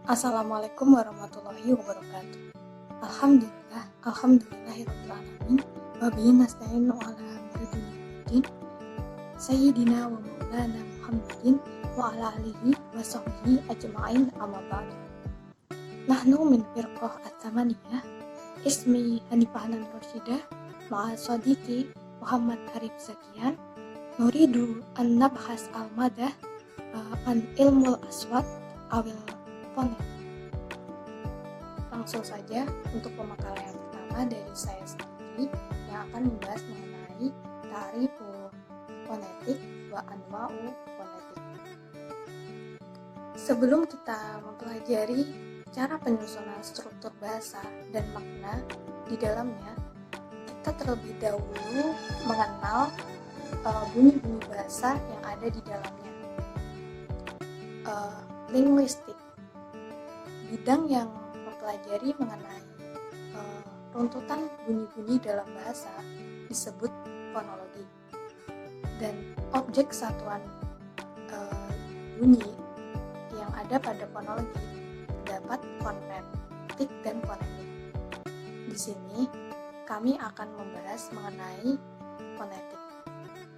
Assalamualaikum warahmatullahi wabarakatuh. Alhamdulillahirabbil alamin. Wa bihi nasta'inu ala amri dunya waddin. Sayyidina wa maulana Muhammadin wa ala alihi wa sahbihi ajma'in amma ba'du. Nahnu min firqah at-tamaniyah. Ismi Hanifah Rashidah ma'a sadiqi Muhammad Arif Zakian. Nuridu an nabhas al-madah an ilmul aswat awil fonet. Langsung saja untuk pemakaran yang pertama dari saya sendiri yang akan membahas mengenai ta'rifu fonetik wa anwa'u fonetik. Sebelum kita mempelajari cara penyusunan struktur bahasa dan makna di dalamnya, kita terlebih dahulu mengenal bunyi-bunyi bahasa yang ada di dalamnya. Linguistik, bidang yang mempelajari mengenai runtutan bunyi-bunyi dalam bahasa disebut fonologi, dan objek satuan bunyi yang ada pada fonologi terdapat fonetik dan fonetik. Di sini kami akan membahas mengenai fonetik.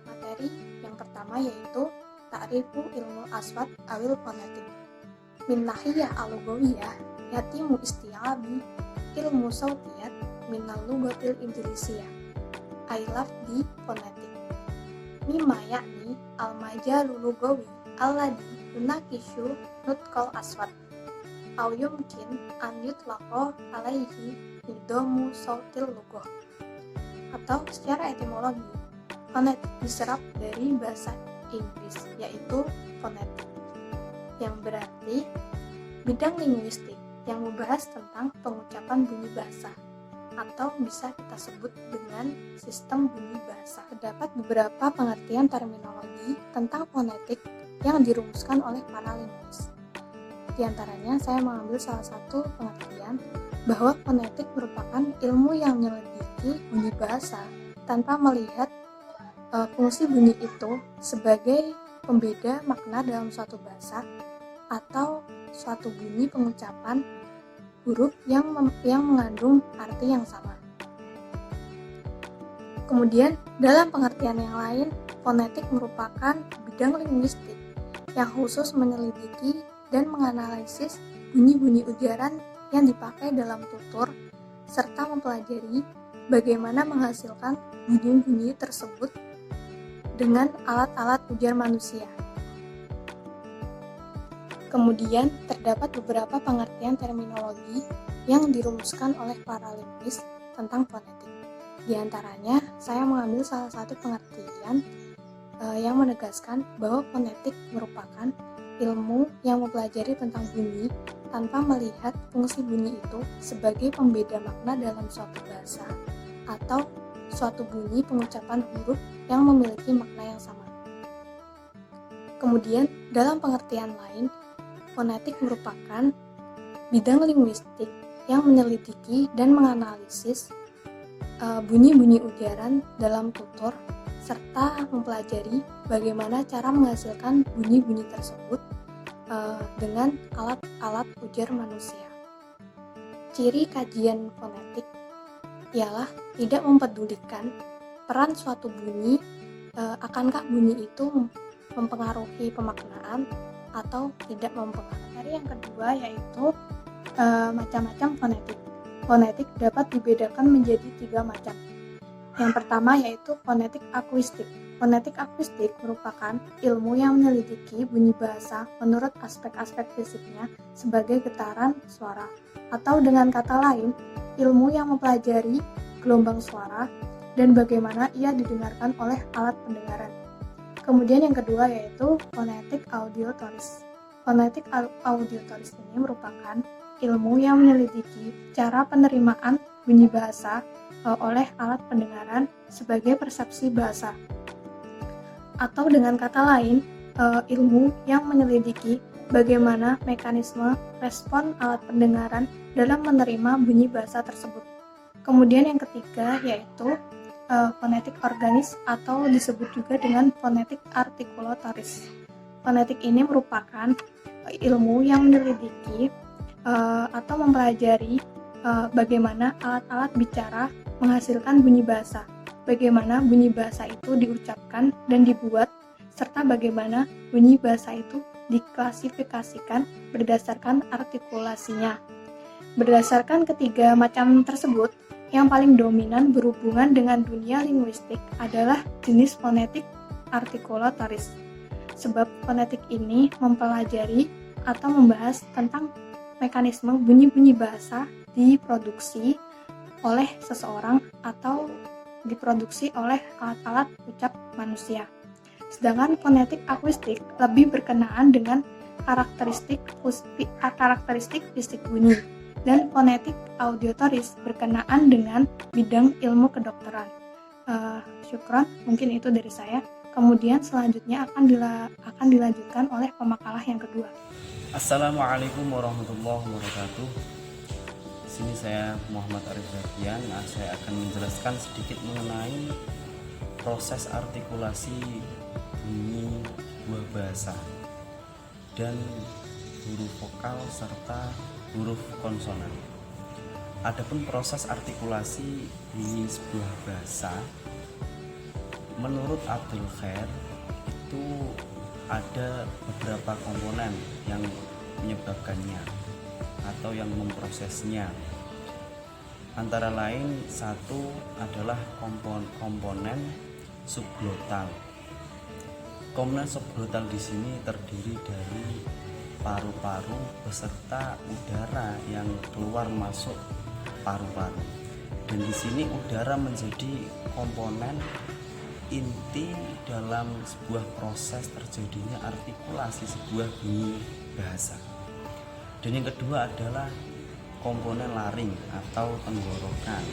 Materi yang pertama yaitu ta'rifu ilmu aswat awil fonetik. Min nahiyah al-lughawiyah yatimu isti'abi ilmu sautiyat minal lughatil indonesiyah ay lafdi fonetik mimma yakni al-majalu lughawi alladhi yunakishu nutqal aswat aw yumkin an yutlaqa alaihi nidamu sautil lughah. Atau secara etimologi, fonetik diserap dari bahasa Inggris yaitu fonetik, yang berarti bidang linguistik yang membahas tentang pengucapan bunyi bahasa, atau bisa kita sebut dengan sistem bunyi bahasa. Terdapat beberapa pengertian terminologi tentang fonetik yang dirumuskan oleh para linguis. Di antaranya saya mengambil salah satu pengertian bahwa fonetik merupakan ilmu yang menyelidiki bunyi bahasa tanpa melihat fungsi bunyi itu sebagai pembeda makna dalam suatu bahasa atau suatu bunyi pengucapan huruf yang mengandung arti yang sama. Kemudian, dalam pengertian yang lain, fonetik merupakan bidang linguistik yang khusus menyelidiki dan menganalisis bunyi-bunyi ujaran yang dipakai dalam tutur serta mempelajari bagaimana menghasilkan bunyi-bunyi tersebut dengan alat-alat ujar manusia. Kemudian, terdapat beberapa pengertian terminologi yang dirumuskan oleh para linguis tentang fonetik. Di antaranya, saya mengambil salah satu pengertian yang menegaskan bahwa fonetik merupakan ilmu yang mempelajari tentang bunyi tanpa melihat fungsi bunyi itu sebagai pembeda makna dalam suatu bahasa atau suatu bunyi pengucapan huruf yang memiliki makna yang sama. Kemudian, dalam pengertian lain, fonetik merupakan bidang linguistik yang menyelidiki dan menganalisis bunyi-bunyi ujaran dalam tutur serta mempelajari bagaimana cara menghasilkan bunyi-bunyi tersebut dengan alat-alat ujar manusia. Ciri kajian fonetik ialah tidak mempedulikan peran suatu bunyi, akankah bunyi itu mempengaruhi pemaknaan atau tidak mempengaruhi. Materi yang kedua yaitu macam-macam fonetik. Fonetik dapat dibedakan menjadi 3 macam. Yang pertama yaitu fonetik akuistik. Fonetik akuistik merupakan ilmu yang menyelidiki bunyi bahasa menurut aspek-aspek fisiknya sebagai getaran suara, atau dengan kata lain, ilmu yang mempelajari gelombang suara dan bagaimana ia didengarkan oleh alat pendengaran. Kemudian yang kedua yaitu fonetik audiotoris. Fonetik audiotoris ini merupakan ilmu yang menyelidiki cara penerimaan bunyi bahasa oleh alat pendengaran sebagai persepsi bahasa. Atau dengan kata lain, ilmu yang menyelidiki bagaimana mekanisme respon alat pendengaran dalam menerima bunyi bahasa tersebut. Kemudian yang ketiga yaitu fonetik organis atau disebut juga dengan fonetik artikulatoris. Fonetik ini merupakan ilmu yang menyelidiki atau mempelajari bagaimana alat-alat bicara menghasilkan bunyi bahasa, bagaimana bunyi bahasa itu diucapkan dan dibuat, serta bagaimana bunyi bahasa itu diklasifikasikan berdasarkan artikulasinya. Berdasarkan ketiga macam tersebut, yang paling dominan berhubungan dengan dunia linguistik adalah jenis fonetik artikulatoris. Sebab fonetik ini mempelajari atau membahas tentang mekanisme bunyi-bunyi bahasa diproduksi oleh seseorang atau diproduksi oleh alat-alat ucap manusia. Sedangkan fonetik akuistik lebih berkenaan dengan karakteristik fisik bunyi, dan fonetik auditoris berkenaan dengan bidang ilmu kedokteran. Syukron, mungkin itu dari saya. Kemudian selanjutnya akan dilanjutkan oleh pemakalah yang kedua. Assalamualaikum warahmatullahi wabarakatuh. Di sini saya Muhammad Arif Rafian. Saya akan menjelaskan sedikit mengenai proses artikulasi bunyi buah bahasa dan huruf vokal serta huruf konsonan. Adapun proses artikulasi bunyi sebuah bahasa, menurut Abdul Khair itu ada beberapa komponen yang menyebabkannya atau yang memprosesnya. Antara lain, satu adalah komponen subglotal. Komponen subglotal di sini terdiri dari paru-paru beserta udara yang keluar masuk paru-paru. Dan di sini udara menjadi komponen inti dalam sebuah proses terjadinya artikulasi sebuah bunyi bahasa. Dan yang kedua adalah komponen laring atau tenggorokan.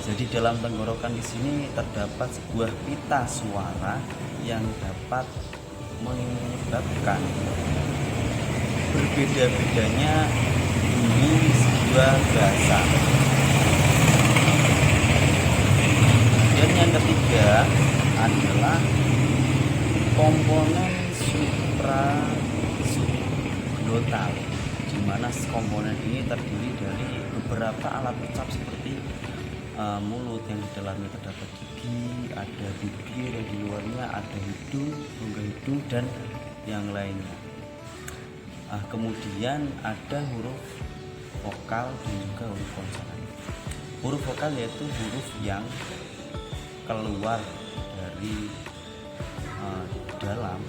Jadi dalam tenggorokan di sini terdapat sebuah pita suara yang dapat menyebabkan berbeda-bedanya bunyi sebuah bahasa. Dan yang ketiga adalah komponen subglotal, di mana komponen ini terdiri dari beberapa alat ucap seperti mulut yang di dalamnya terdapat gigi, ada bibir yang di luarnya, ada hidung, rongga hidung, dan yang lainnya. Kemudian ada huruf vokal dan juga huruf konsonan. Huruf vokal yaitu huruf yang keluar dari dalam,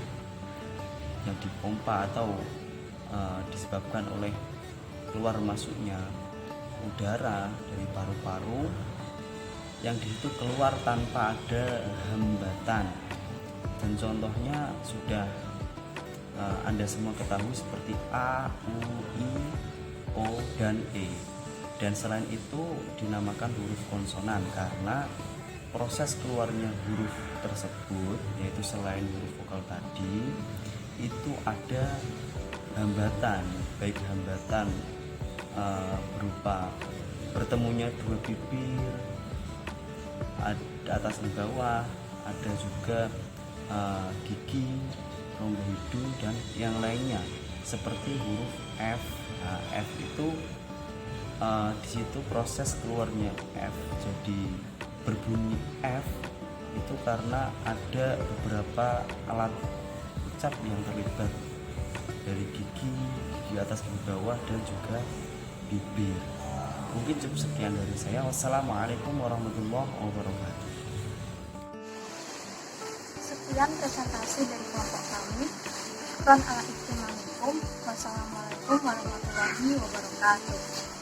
yang dipompa atau disebabkan oleh keluar masuknya udara dari paru-paru, yang di situ keluar tanpa ada hambatan. Dan contohnya sudah Anda semua ketahui seperti A, U, I, O, dan E. Dan selain itu dinamakan huruf konsonan karena proses keluarnya huruf tersebut, yaitu selain huruf vokal tadi, itu ada hambatan, baik hambatan berupa bertemunya dua bibir, ada atas dan bawah, ada juga gigi, rongga hidung, dan yang lainnya seperti huruf F. F itu di situ proses keluarnya F jadi berbunyi F itu karena ada beberapa alat ucap yang terlibat dari gigi atas dan bawah dan juga bibir. Mungkin cukup sekian dari saya. Wassalamualaikum warahmatullahi wabarakatuh. Sekian presentasi dari kelompok kami. Syukran ala istimamikum. Wassalamualaikum warahmatullahi wabarakatuh.